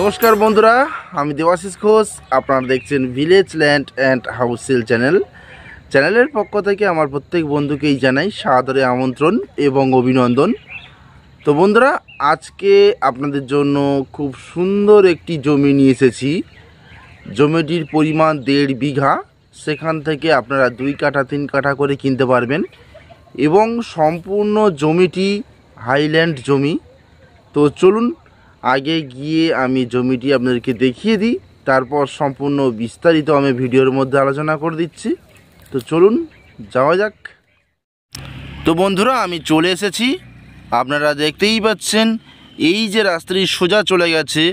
নমস্কার বন্ধুরা, আমি দেবাশিস ঘোষ। আপনারা দেখছেন village land and house sale চ্যানেলের পক্ষ থেকে আমার প্রত্যেক বন্ধুকেই জানাই সাদরে আমন্ত্রণ এবং অভিনন্দন। তো বন্ধুরা, আজকে আপনাদের জন্য খুব সুন্দর একটি জমি নিয়ে এসেছি। জমিটির পরিমাণ 1.5 বিঘা। সেখান থেকে আপনারা 2 কাঠা 3 কাঠা করে কিনতে পারবেন এবং সম্পূর্ণ জমিটি হাইল্যান্ড জমি। তো চলুন আগে গিয়ে আমি জমিটি আপনাদেরকে দেখিয়ে দিই, তারপর সম্পূর্ণ বিস্তারিত আমি ভিডিওর মধ্যে আলোচনা করে দিচ্ছি। তো চলুন যাওয়া যাক। তো বন্ধুরা, আমি চলে এসেছি। আপনারা দেখতেই পাচ্ছেন এই যে রাস্তাটি সোজা চলে গেছে,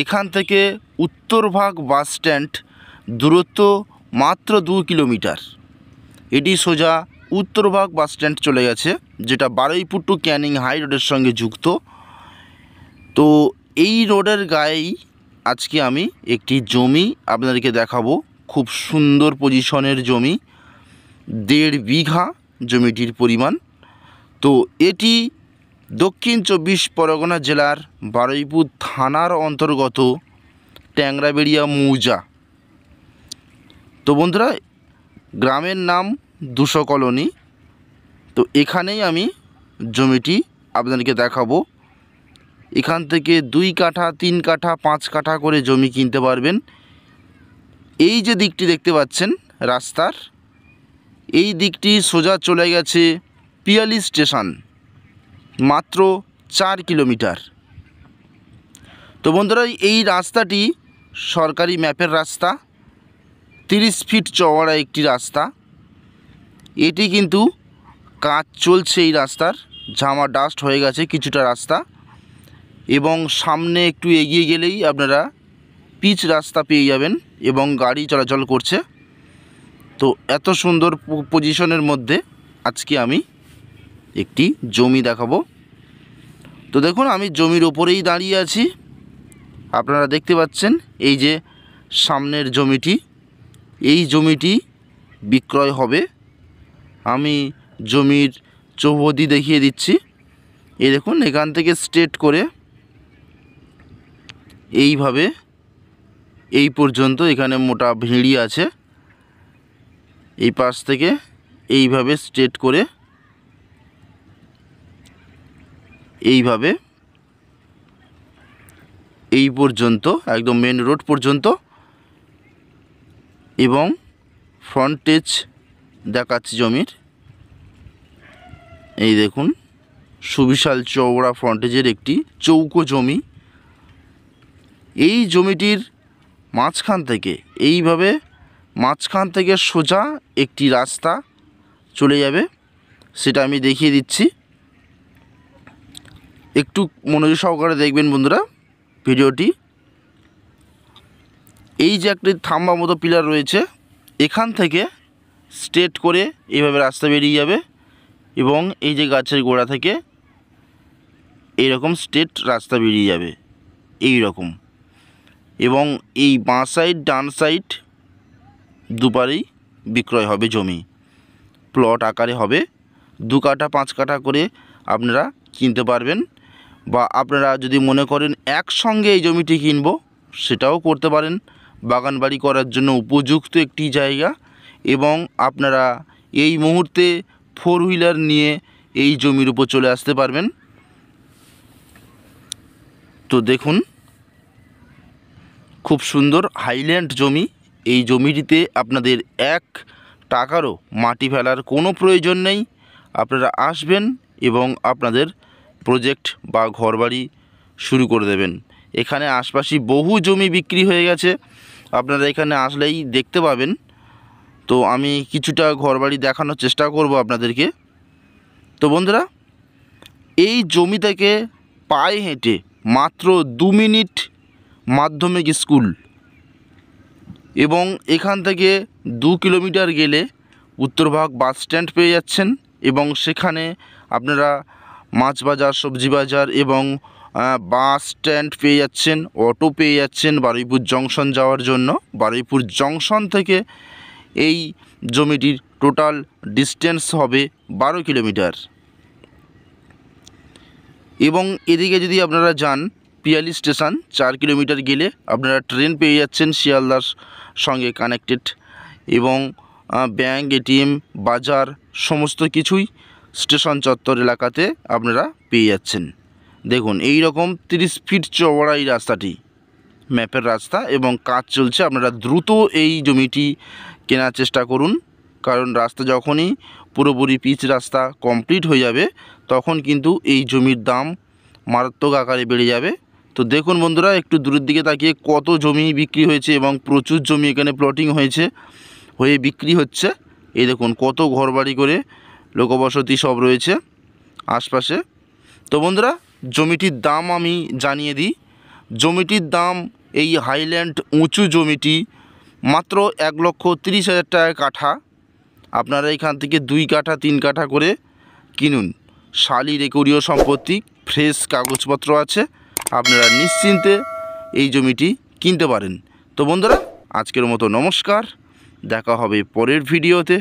এখান থেকে উত্তরভাগ বাস স্ট্যান্ড দূরত্ব মাত্র 2 কিলোমিটার। এটি সোজা উত্তরভাগ বাস স্ট্যান্ড চলে গেছে, যেটা বারুইপুর টু ক্যানিং হাই রোডের সঙ্গে যুক্ত। তো এই রোডের গায়েই আজকে আমি একটি জমি আপনাদেরকে দেখাবো। খুব সুন্দর পজিশনের জমি, 1.5 বিঘা জমিটির পরিমাণ। তো এটি দক্ষিণ 24 পরগনা জেলার বারুইপুর থানার অন্তর্গত ট্যাংরাবেড়িয়া মৌজা। তো বন্ধুরা, গ্রামের নাম 200 কলোনি। তো এখানেই আমি জমিটি আপনাদেরকে দেখাবো। এখান থেকে 2 কাঠা 3 কাঠা 5 কাঠা করে জমি কিনতে পারবেন। এই যে দিকটি দেখতে পাচ্ছেন রাস্তার, এই দিকটি সোজা চলে গেছে পিয়ালি স্টেশন, মাত্র 4 কিলোমিটার। তো বন্ধুরা, এই রাস্তাটি সরকারি ম্যাপের রাস্তা, 30 ফিট চওড়া একটি রাস্তা। এটি কিন্তু কাজ চলছে এই রাস্তার, ঝামা ডাস্ট হয়ে গেছে কিছুটা রাস্তা, এবং সামনে একটু এগিয়ে গেলেই আপনারা পিচ রাস্তা পেয়ে যাবেন এবং গাড়ি চলাচল করছে। তো এত সুন্দর পজিশনের মধ্যে আজকে আমি একটি জমি দেখাবো। তো দেখুন, আমি জমির ওপরেই দাঁড়িয়ে আছি। আপনারা দেখতে পাচ্ছেন এই যে সামনের জমিটি, এই জমিটি বিক্রয় হবে। আমি জমির চৌহদি দেখিয়ে দিচ্ছি। এই দেখুন, এখান থেকে স্ট্রেট করে এইভাবে এই পর্যন্ত এখানে মোটা ভিড়ি আছে। এই পাশ থেকে এইভাবে স্ট্রেট করে এইভাবে এই পর্যন্ত একদম মেন রোড পর্যন্ত, এবং ফ্রন্টেজ দেখাচ্ছি জমির। এই দেখুন, সুবিশাল চওড়া ফ্রন্টেজের একটি চৌকো জমি। এই জমিটির মাঝখান থেকে এইভাবে মাঝখান থেকে সোজা একটি রাস্তা চলে যাবে, সেটা আমি দেখিয়ে দিচ্ছি। একটু মনোযোগ সহকারে দেখবেন বন্ধুরা ভিডিওটি। এই যে একটি থাম্বা মতো পিলার রয়েছে, এখান থেকে স্ট্রেট করে এইভাবে রাস্তা বেরিয়ে যাবে, এবং এই যে গাছের গোড়া থেকে এইরকম স্ট্রেট রাস্তা বেরিয়ে যাবে এই রকম। এবং এই বাঁ সাইড ডান সাইড দুপারেই বিক্রয় হবে জমি, প্লট আকারে হবে। 2 কাঠা 5 কাঠা করে আপনারা কিনতে পারবেন, বা আপনারা যদি মনে করেন একসঙ্গে এই জমিটি কিনবো, সেটাও করতে পারেন। বাগান বাড়ি করার জন্য উপযুক্ত একটি জায়গা, এবং আপনারা এই মুহূর্তে 4 হুইলার নিয়ে এই জমির উপর চলে আসতে পারবেন। তো দেখুন, খুব সুন্দর হাইল্যান্ড জমি। এই জমিটিতে আপনাদের 1 টাকারও মাটি ফেলার কোনো প্রয়োজন নেই। আপনারা আসবেন এবং আপনাদের প্রজেক্ট বা ঘরবাড়ি শুরু করে দেবেন। এখানে আশপাশে বহু জমি বিক্রি হয়ে গেছে, আপনারা এখানে আসলেই দেখতে পাবেন। তো আমি কিছুটা ঘরবাড়ি দেখানোর চেষ্টা করব আপনাদেরকে। তো বন্ধুরা, এই জমি থেকে পায়ে হেঁটে মাত্র 2 মিনিট মাধ্যমিক স্কুল, এবং এখান থেকে 2 কিলোমিটার গেলে উত্তরভাগ বাস স্ট্যান্ড পেয়ে যাচ্ছেন, এবং সেখানে আপনারা মাছ বাজার, সবজি বাজার এবং বাস স্ট্যান্ড পেয়ে যাচ্ছেন, অটো পেয়ে যাচ্ছেন বারুইপুর জংশন যাওয়ার জন্য। বারুইপুর জংশন থেকে এই জমিটির টোটাল ডিস্টেন্স হবে 12 কিলোমিটার। এবং এদিকে যদি আপনারা যান, পিয়ালি স্টেশন 4 কিলোমিটার গেলে আপনারা ট্রেন পেয়ে যাচ্ছেন শিয়ালদার সঙ্গে কানেক্টেড, এবং ব্যাংক, এটিএম, বাজার সমস্ত কিছুই স্টেশন চত্বর এলাকাতে আপনারা পেয়ে যাচ্ছেন। দেখুন এই রকম 30 ফিট চওড়া এই রাস্তাটি, ম্যাপের রাস্তা, এবং কাজ চলছে। আপনারা দ্রুত এই জমিটি কেনার চেষ্টা করুন, কারণ রাস্তা যখনই পুরোপুরি পিচ রাস্তা কমপ্লিট হয়ে যাবে তখন কিন্তু এই জমির দাম মারাত্মক আকারে বেড়ে যাবে। তো দেখুন বন্ধুরা, একটু দূরের দিকে তাকিয়ে কত জমি বিক্রি হয়েছে এবং প্রচুর জমি এখানে প্লটিং হয়ে বিক্রি হচ্ছে। এই দেখুন কত ঘরবাড়ি করে লোকবসতি সব রয়েছে আশপাশে। তো বন্ধুরা, জমিটির দাম আমি জানিয়ে দিই। জমিটির দাম, এই হাইল্যান্ড উঁচু জমিটি মাত্র 1,30,000 টাকা কাঠা। আপনারা এখান থেকে 2 কাঠা 3 কাঠা করে কিনুন। শালি রেকর্ডীয় সম্পত্তি, ফ্রেশ কাগজপত্র আছে, আপনারা নিশ্চিন্তে এই জমিটি কিনতে পারেন। তো বন্ধুরা, আজকের মতো নমস্কার, দেখা হবে পরের ভিডিওতে।